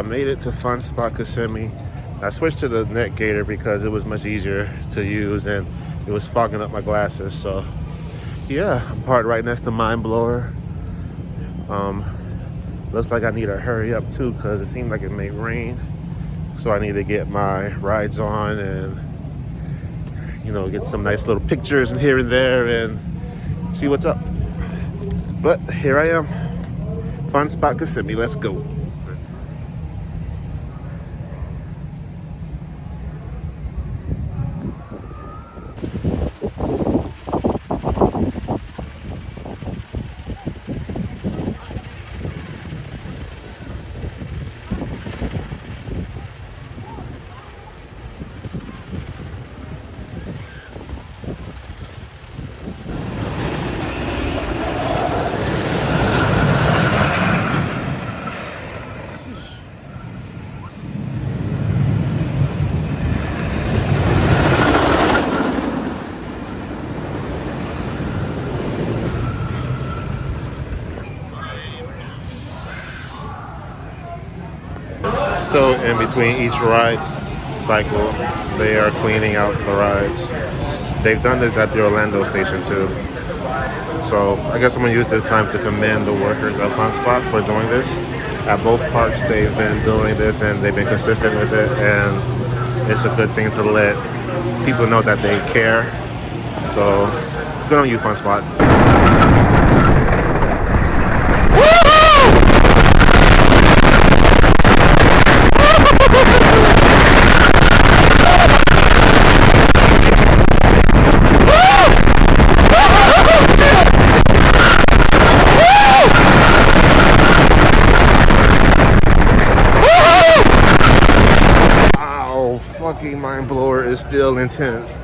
I made it to Fun Spot Kissimmee. I switched to the neck gaiter because it was much easier to use and it was fogging up my glasses. So yeah, I'm parked right next to Mind Blower. Looks like I need to hurry up too because it seemed like it may rain. So I need to get my rides on and, you know, get some nice little pictures and here and there and see what's up. But here I am, Fun Spot Kissimmee, let's go. So in between each ride cycle, they are cleaning out the rides. They've done this at the Orlando station too. So I guess I'm gonna use this time to commend the workers at Fun Spot for doing this. At both parks, they've been doing this and they've been consistent with it, and it's a good thing to let people know that they care. So good on you, Fun Spot. Fucking Mind Blower is still intense.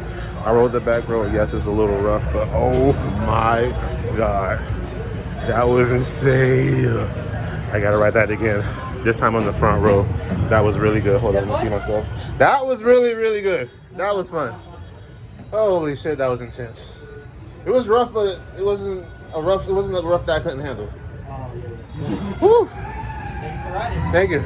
I rode the back road. Yes, it's a little rough, but oh my god, that was insane. I gotta ride that again. This time on the front row. That was really good. Hold on, let me see myself. That was really, really good. That was fun. Holy shit, that was intense. It was rough, but it wasn't a rough. It wasn't a rough that I couldn't handle. Woo! Thank you.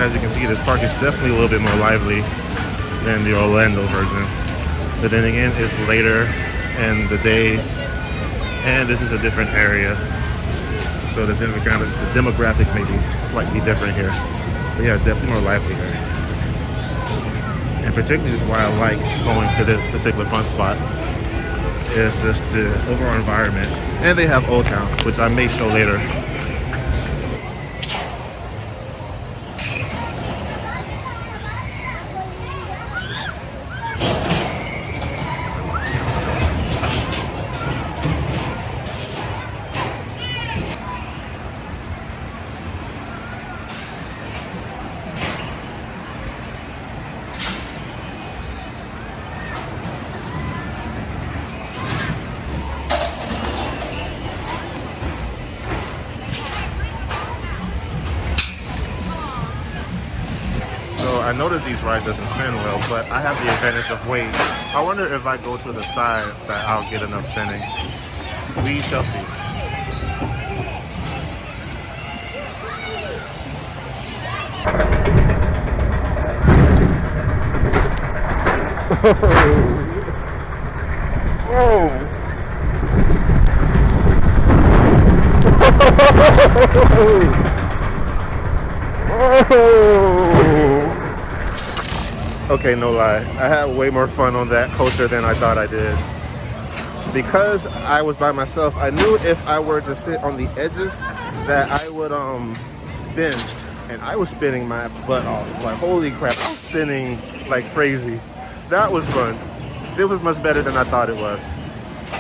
As you can see, this park is definitely a little bit more lively than the Orlando version. But then again, it's later in the day, and this is a different area. So the demographics may be slightly different here. But yeah, definitely more lively here. And particularly is why I like going to this particular Fun Spot, is just the overall environment. And they have Old Town, which I may show later. I noticed these rides doesn't spin well, but I have the advantage of weight. I wonder if I go to the side that I'll get enough spinning. We shall see. Okay, no lie. I had way more fun on that coaster than I thought I did. Because I was by myself, I knew if I were to sit on the edges that I would spin. And I was spinning my butt off. Like, holy crap, I was spinning like crazy. That was fun. It was much better than I thought it was.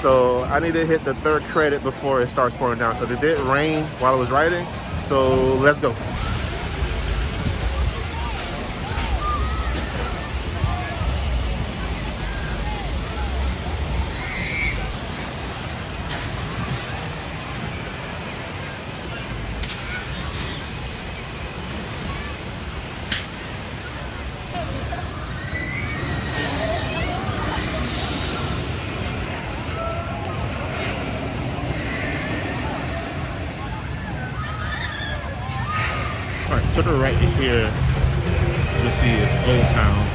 So I need to hit the third credit before it starts pouring down, because it did rain while I was riding. So let's go. All right, to the right here, you'll see is Old Town.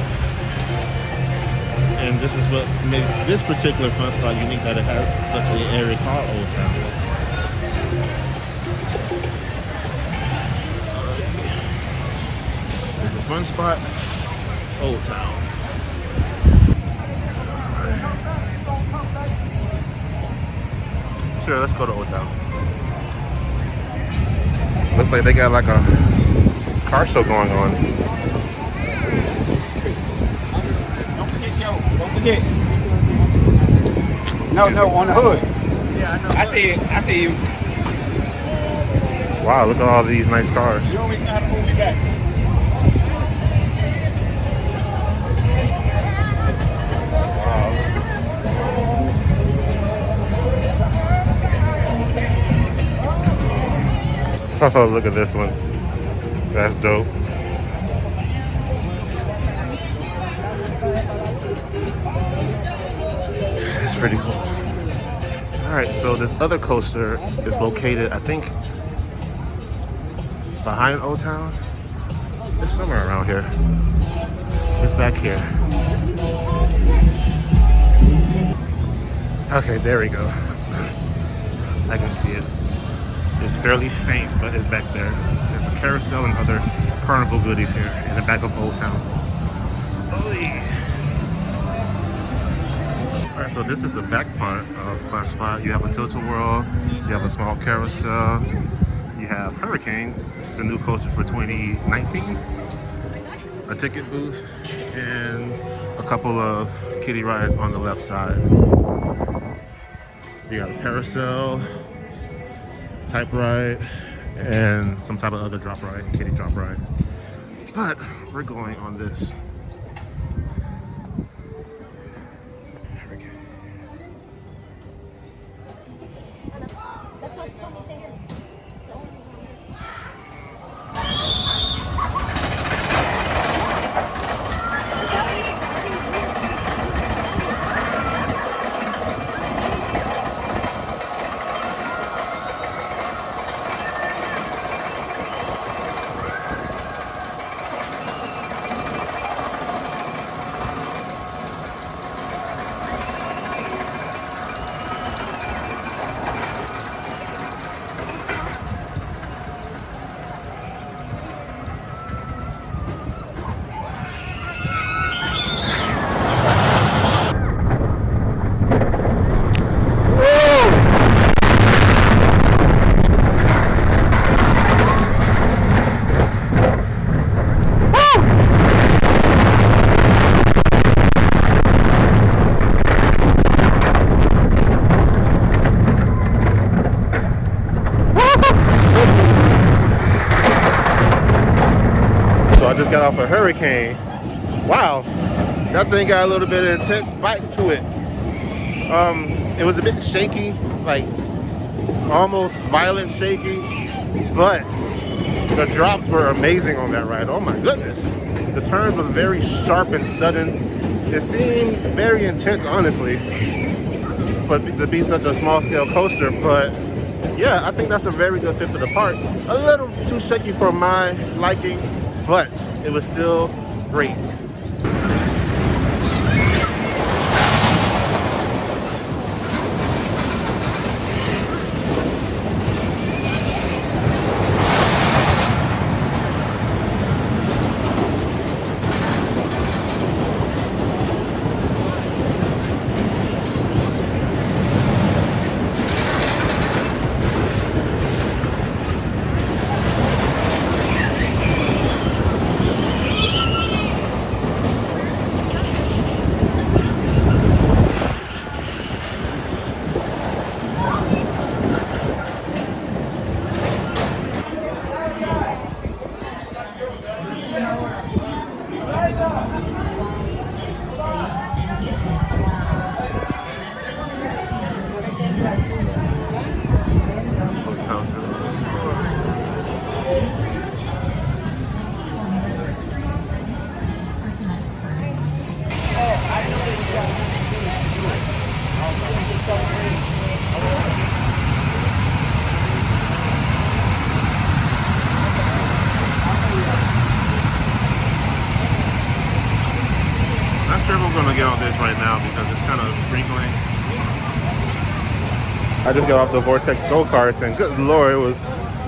And this is what makes this particular fun spot unique, that it has such an area called Old Town. This is a fun spot, Old Town. Sure, let's go to Old Town. Looks like they got like a car show going on. Don't forget. No, on the hood. Yeah, I know. I see you. Wow, look at all these nice cars. You always know how to move me back. Oh, look at this one. That's dope. It's pretty cool. All right, so this other coaster is located, I think, behind Old Town. It's somewhere around here. It's back here. Okay, there we go. I can see it. It's barely faint, but it's back there. There's a carousel and other carnival goodies here in the back of Old Town. Oy. All right, so this is the back part of Fun Spot. You have a tilt-a-whirl, you have a small carousel, you have Hurricane, the new coaster for 2019, a ticket booth, and a couple of kiddie rides on the left side. You got a carousel, type ride, and some type of other drop ride, kiddie drop ride. But we're going on this. I just got off a Hurricane. Wow, that thing got a little bit of intense bite to it. It was a bit shaky, like almost violent shaky, but the drops were amazing on that ride. Oh my goodness. The turns was very sharp and sudden. It seemed very intense, honestly, to be such a small scale coaster, but yeah, I think that's a very good fit for the park. A little too shaky for my liking, but it was still great. get on this right now because it's kind of sprinkling. I just got off the Vortex go-karts and good Lord, it was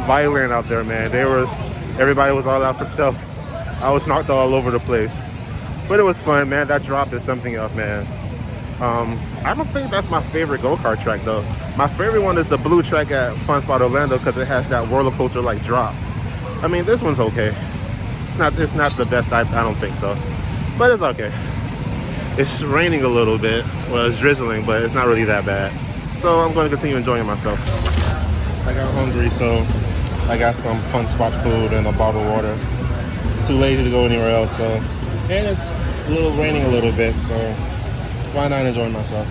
violent out there, man. Everybody was all out for self. I was knocked all over the place. But it was fun, man. That drop is something else, man. I don't think that's my favorite go-kart track, though. My favorite one is the blue track at Fun Spot Orlando because it has that roller coaster-like drop. I mean, this one's okay. It's not the best, I don't think so. But it's okay. It's raining a little bit. Well, it's drizzling, but it's not really that bad. So I'm going to continue enjoying myself. I got hungry, so I got some Fun Spot food and a bottle of water. Too lazy to go anywhere else, so. And it's raining a little bit, so why not enjoy myself?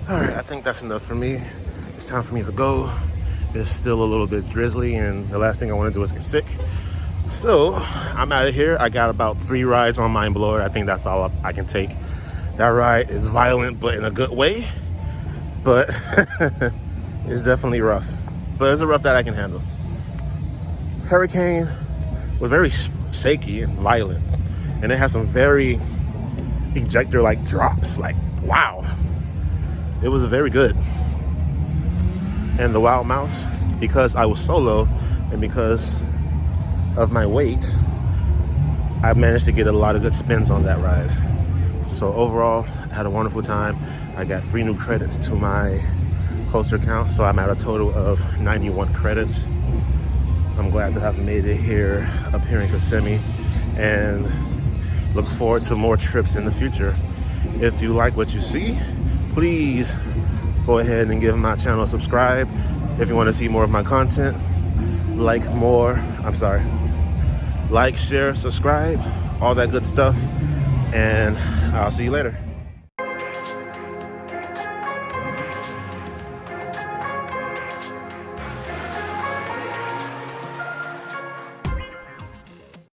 All right, I think that's enough for me. It's time for me to go. It's still a little bit drizzly, and the last thing I want to do is get sick. So I'm out of here. I got about 3 rides on Mind Blower. I think that's all I can take. That ride is violent, but in a good way. But it's definitely rough. But it's a rough that I can handle. Hurricane was very shaky and violent, and it has some very ejector-like drops. Like, wow. It was very good. And the Wild Mouse, because I was solo and because of my weight, I managed to get a lot of good spins on that ride. So overall, I had a wonderful time. I got 3 new credits to my coaster count, so I'm at a total of 91 credits. I'm glad to have made it here up here in Kissimmee and look forward to more trips in the future. If you like what you see, please go ahead and give my channel a subscribe. If you want to see more of my content, like, share, subscribe, all that good stuff. And I'll see you later.